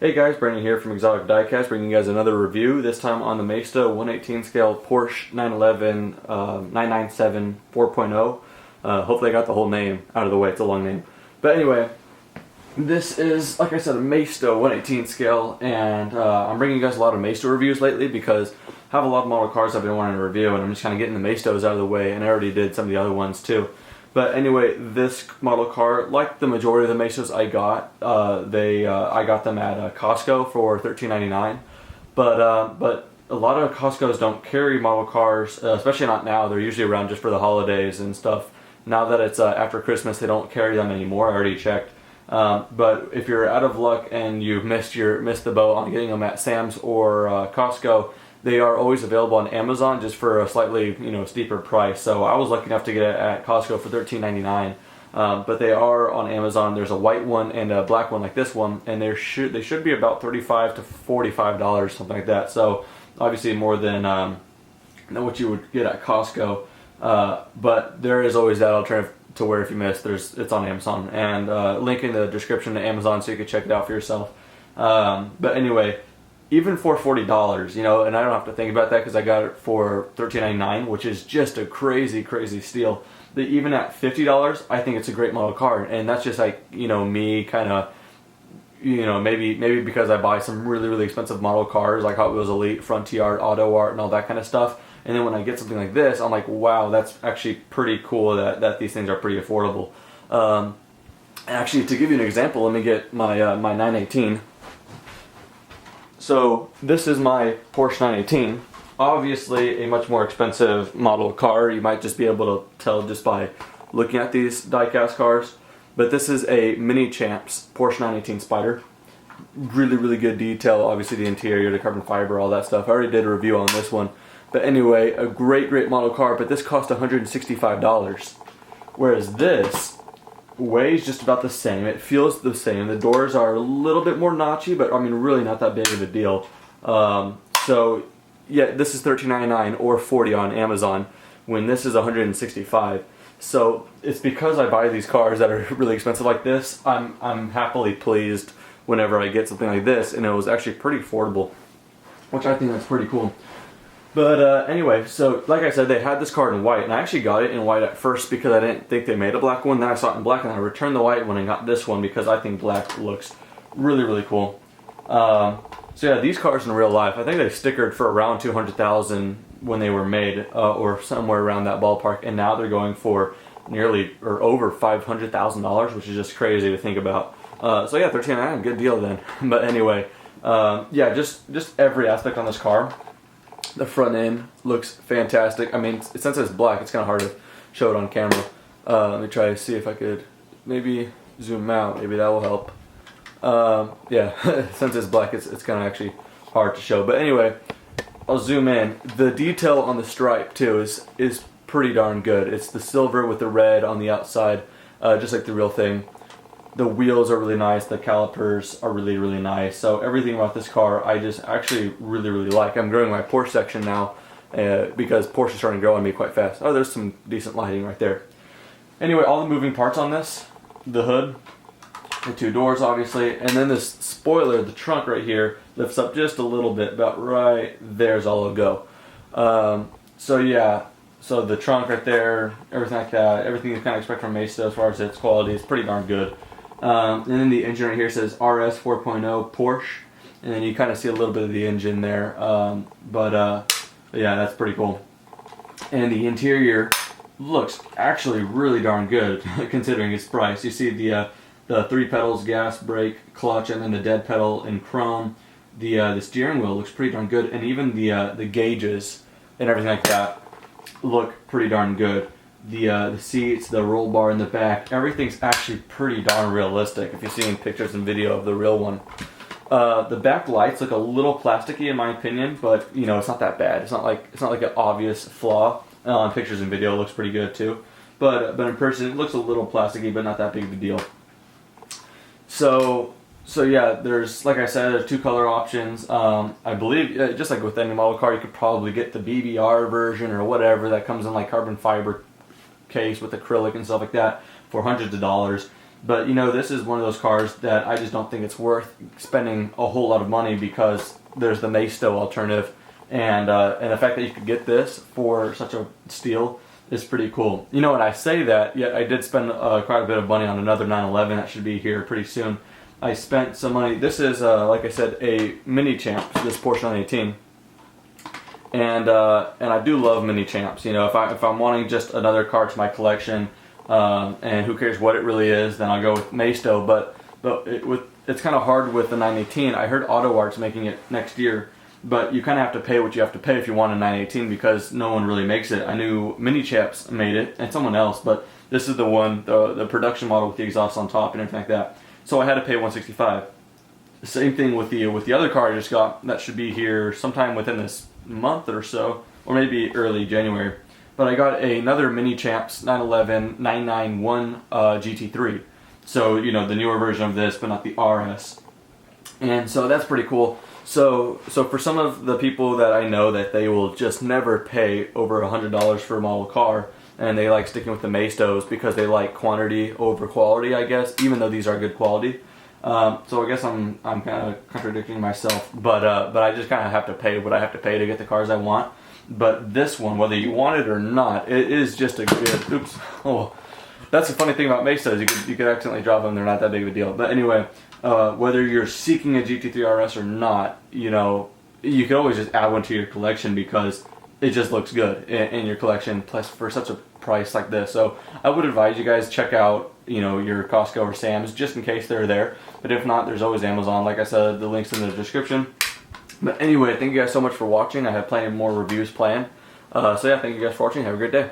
Hey guys, Brandon here from Exotic Diecast, bringing you guys another review, this time on the Maisto 118 scale Porsche 911 997 4.0. Hopefully I got the whole name out of the way, it's a long name. But anyway, this is, like I said, a Maisto 118 scale, and I'm bringing you guys a lot of Maisto reviews lately because I have a lot of model cars I've been wanting to review, and I'm just kind of getting the Maistos out of the way, and I already did some of the other ones too. But anyway, this model car, like the majority of the Maistos I got, I got them at Costco for $13.99. But a lot of Costco's don't carry model cars, especially not now. They're usually around just for the holidays and stuff. Now that it's after Christmas, they don't carry them anymore. I already checked. But if you're out of luck and you've missed the boat on getting them at Sam's or Costco, they are always available on Amazon just for a slightly, steeper price. So I was lucky enough to get it at Costco for $13.99. But they are on Amazon. There's a white one and a black one like this one, and they should be about $35 to $45, something like that. So obviously more than what you would get at Costco. But there is always that alternative to where if you miss, it's on Amazon, and link in the description to Amazon so you can check it out for yourself. But anyway, even for $40, and I don't have to think about that because I got it for $13.99, which is just a crazy, crazy steal. But even at $50, I think it's a great model car, and that's just like, me kind of, maybe because I buy some really, really expensive model cars like Hot Wheels Elite, Frontier, Auto Art, and all that kind of stuff. And then when I get something like this, I'm like, wow, that's actually pretty cool that these things are pretty affordable. Actually, to give you an example, let me get my 918. So this is my Porsche 918. Obviously a much more expensive model car. You might just be able to tell just by looking at these diecast cars. But this is a Mini Champs Porsche 918 Spyder. Really, really good detail. Obviously the interior, the carbon fiber, all that stuff. I already did a review on this one. But anyway, a great, great model car, but this cost $165. Whereas this weighs just about the same. It feels the same. The doors are a little bit more notchy, but I mean really not that big of a deal. So yeah, this is $13.99 or $40 on Amazon when this is $165. So it's because I buy these cars that are really expensive like this, I'm happily pleased whenever I get something like this, and it was actually pretty affordable, which I think that's pretty cool. But anyway, so like I said, they had this car in white, and I actually got it in white at first because I didn't think they made a black one. Then I saw it in black, and I returned the white one and got this one because I think black looks really, really cool. So yeah, these cars in real life, I think they stickered for around $200,000 when they were made, or somewhere around that ballpark, and now they're going for nearly or over $500,000, which is just crazy to think about. So yeah, $13.99, good deal then. But anyway, yeah, just every aspect on this car. The front end looks fantastic. I mean, since it's black, it's kind of hard to show it on camera. Let me try to see if I could maybe zoom out. Maybe that will help. Yeah, since it's black, it's kind of actually hard to show. But anyway, I'll zoom in. The detail on the stripe too is pretty darn good. It's the silver with the red on the outside, just like the real thing. The wheels are really nice. The calipers are really, really nice. So everything about this car, I just actually really, really like. I'm growing my Porsche section now because Porsche is starting to grow on me quite fast. Oh, there's some decent lighting right there. Anyway, all the moving parts on this, the hood, the two doors obviously, and then this spoiler, the trunk right here, lifts up just a little bit, about right there's all it'll go. So yeah, so the trunk right there, everything like that, everything you kind of expect from Maisto as far as its quality is pretty darn good. And then the engine right here says RS 4.0 Porsche, and then you kind of see a little bit of the engine there, but yeah, that's pretty cool. And the interior looks actually really darn good considering its price. You see the 3 pedals, gas, brake, clutch, and then the dead pedal in chrome. The steering wheel looks pretty darn good, and even the gauges and everything like that look pretty darn good. The seats, the roll bar in the back, everything's actually pretty darn realistic if you're seeing pictures and video of the real one. The back lights look a little plasticky in my opinion, but it's not that bad. It's not like an obvious flaw. On pictures and video it looks pretty good too. But in person it looks a little plasticky, but not that big of a deal. So yeah, there's, like I said, there's 2 color options. I believe, just like with any model car, you could probably get the BBR version or whatever that comes in like carbon fiber case with acrylic and stuff like that for hundreds of dollars. But you know, this is one of those cars that I just don't think it's worth spending a whole lot of money, because there's the Maisto alternative, and the fact that you could get this for such a steal is pretty cool. You know what, I say that, yet I did spend quite a bit of money on another 911 that should be here pretty soon. I spent some money. This is, like I said, a mini champ, this Porsche 918. And I do love mini champs. You know, if I'm wanting just another car to my collection, and who cares what it really is, then I'll go with Maisto. But it's kind of hard with the 918. I heard Auto Art's making it next year, but you kind of have to pay what you have to pay if you want a 918, because no one really makes it. I knew Mini Champs made it and someone else, but this is the one, the production model with the exhaust on top and everything like that. So I had to pay $165. Same thing with the other car I just got. That should be here sometime within this month or so, or maybe early January. But I got another Mini Champs 911 991 GT3. So, you know, the newer version of this, but not the RS. And so that's pretty cool. So for some of the people that I know that they will just never pay over $100 for a model car, and they like sticking with the Maistos because they like quantity over quality, I guess, even though these are good quality. So I guess I'm kind of contradicting myself, but I just kind of have to pay what I have to pay to get the cars I want. But this one, whether you want it or not, it is just a good. Oops. Oh, that's the funny thing about Maistos. You could accidentally drop them. They're not that big of a deal. But anyway, whether you're seeking a GT3 RS or not, you know, you can always just add one to your collection because it just looks good in your collection, plus for such a price like this. So I would advise you guys check out, you know, your Costco or Sam's just in case they're there. But if not, there's always Amazon. Like I said, the link's in the description. But anyway, thank you guys so much for watching. I have plenty more reviews planned. So yeah, thank you guys for watching. Have a great day.